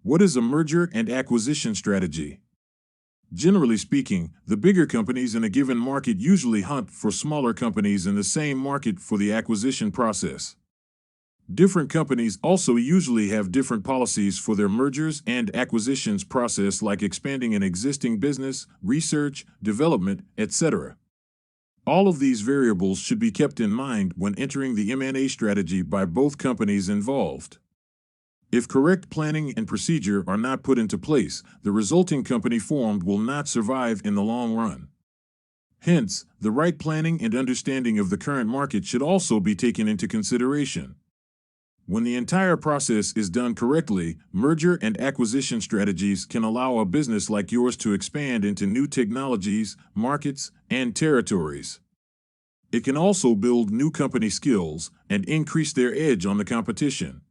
What is a merger and acquisition strategy? Generally speaking, the bigger companies in a given market usually hunt for smaller companies in the same market for the acquisition process. Different companies also usually have different policies for their mergers and acquisitions process, like expanding an existing business, research, development, etc. All of these variables should be kept in mind when entering the M&A strategy by both companies involved. If correct planning and procedure are not put into place, the resulting company formed will not survive in the long run. Hence, the right planning and understanding of the current market should also be taken into consideration. When the entire process is done correctly, merger and acquisition strategies can allow a business like yours to expand into new technologies, markets, and territories. It can also build new company skills and increase their edge on the competition.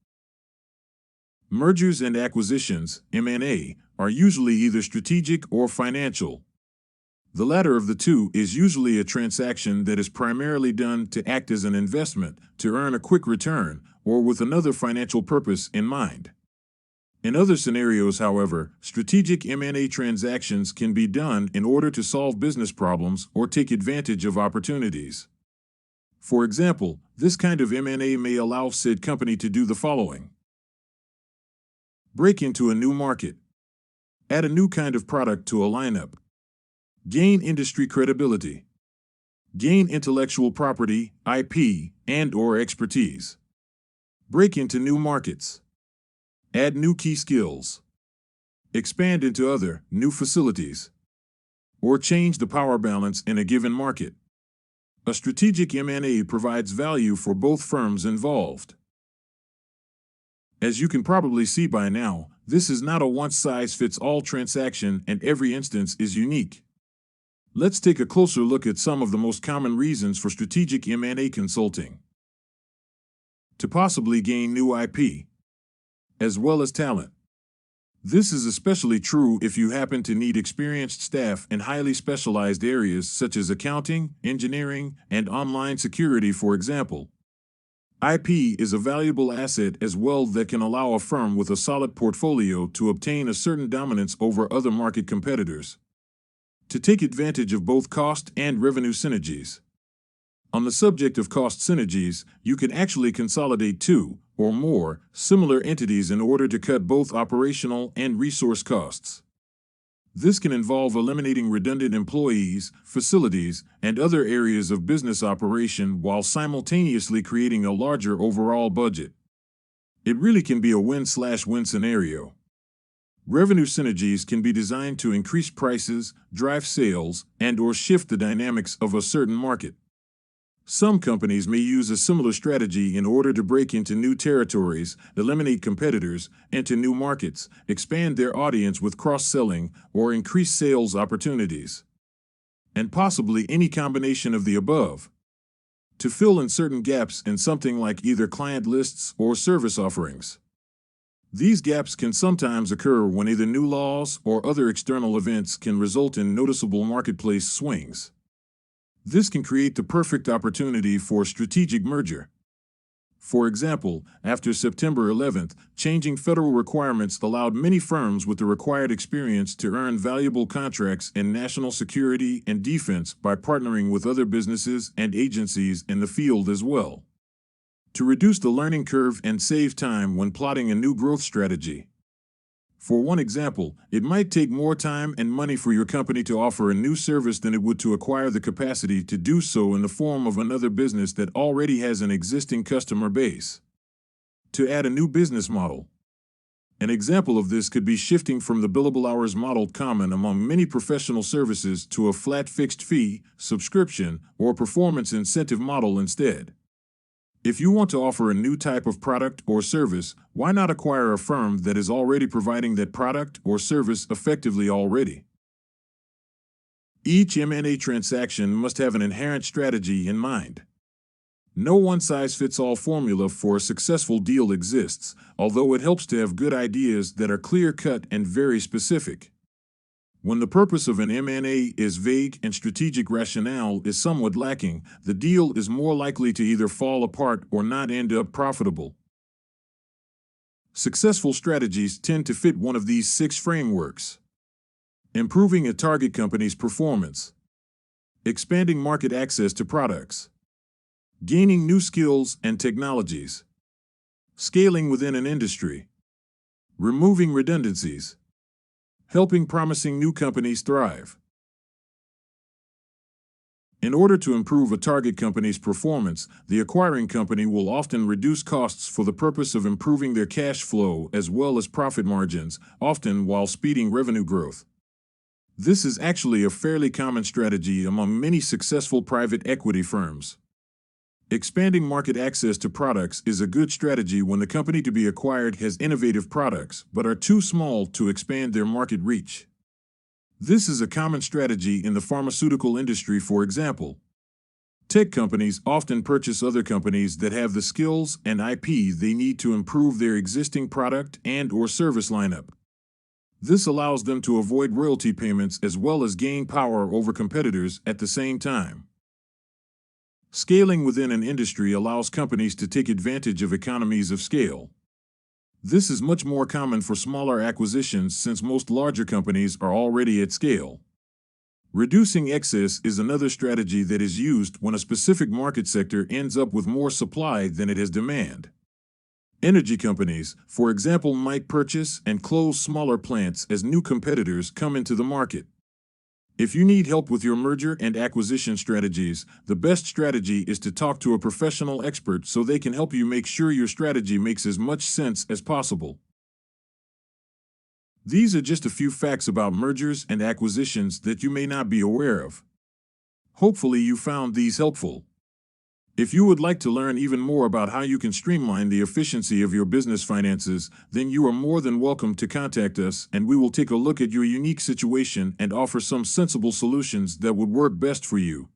Mergers and acquisitions, M&A, are usually either strategic or financial. The latter of the two is usually a transaction that is primarily done to act as an investment, to earn a quick return, or with another financial purpose in mind. In other scenarios, however, strategic M&A transactions can be done in order to solve business problems or take advantage of opportunities. For example, this kind of M&A may allow said company to do the following: break into a new market, add a new kind of product to a lineup, gain industry credibility, gain intellectual property, IP, and/or expertise, break into new markets, add new key skills, expand into other, new facilities, or change the power balance in a given market. A strategic M&A provides value for both firms involved. As you can probably see by now, this is not a one-size-fits-all transaction, and every instance is unique. Let's take a closer look at some of the most common reasons for strategic M&A consulting. To possibly gain new IP, as well as talent. This is especially true if you happen to need experienced staff in highly specialized areas such as accounting, engineering, and online security, for example. IP is a valuable asset as well that can allow a firm with a solid portfolio to obtain a certain dominance over other market competitors. To take advantage of both cost and revenue synergies. On the subject of cost synergies, you can actually consolidate two or more similar entities in order to cut both operational and resource costs. This can involve eliminating redundant employees, facilities, and other areas of business operation while simultaneously creating a larger overall budget. It really can be a win-slash-win scenario. Revenue synergies can be designed to increase prices, drive sales, and/or shift the dynamics of a certain market. Some companies may use a similar strategy in order to break into new territories, eliminate competitors, enter new markets, expand their audience with cross-selling, or increase sales opportunities. And possibly any combination of the above. To fill in certain gaps in something like either client lists or service offerings. These gaps can sometimes occur when either new laws or other external events can result in noticeable marketplace swings. This can create the perfect opportunity for a strategic merger. For example, after September 11th, changing federal requirements allowed many firms with the required experience to earn valuable contracts in national security and defense by partnering with other businesses and agencies in the field as well. To reduce the learning curve and save time when plotting a new growth strategy. For one example, it might take more time and money for your company to offer a new service than it would to acquire the capacity to do so in the form of another business that already has an existing customer base. To add a new business model. An example of this could be shifting from the billable hours model common among many professional services to a flat fixed fee, subscription, or performance incentive model instead. If you want to offer a new type of product or service, why not acquire a firm that is already providing that product or service effectively already? Each M&A transaction must have an inherent strategy in mind. No one-size-fits-all formula for a successful deal exists, although it helps to have good ideas that are clear-cut and very specific. When the purpose of an M&A is vague and strategic rationale is somewhat lacking, the deal is more likely to either fall apart or not end up profitable. Successful strategies tend to fit one of these 6 frameworks. Improving a target company's performance. Expanding market access to products. Gaining new skills and technologies. Scaling within an industry. Removing redundancies. Helping promising new companies thrive. In order to improve a target company's performance, the acquiring company will often reduce costs for the purpose of improving their cash flow as well as profit margins, often while speeding revenue growth. This is actually a fairly common strategy among many successful private equity firms. Expanding market access to products is a good strategy when the company to be acquired has innovative products but are too small to expand their market reach. This is a common strategy in the pharmaceutical industry, for example. Tech companies often purchase other companies that have the skills and IP they need to improve their existing product and/or service lineup. This allows them to avoid royalty payments as well as gain power over competitors at the same time. Scaling within an industry allows companies to take advantage of economies of scale. This is much more common for smaller acquisitions since most larger companies are already at scale. Reducing excess is another strategy that is used when a specific market sector ends up with more supply than it has demand. Energy companies, for example, might purchase and close smaller plants as new competitors come into the market. If you need help with your merger and acquisition strategies, the best strategy is to talk to a professional expert so they can help you make sure your strategy makes as much sense as possible. These are just a few facts about mergers and acquisitions that you may not be aware of. Hopefully you found these helpful. If you would like to learn even more about how you can streamline the efficiency of your business finances, then you are more than welcome to contact us and we will take a look at your unique situation and offer some sensible solutions that would work best for you.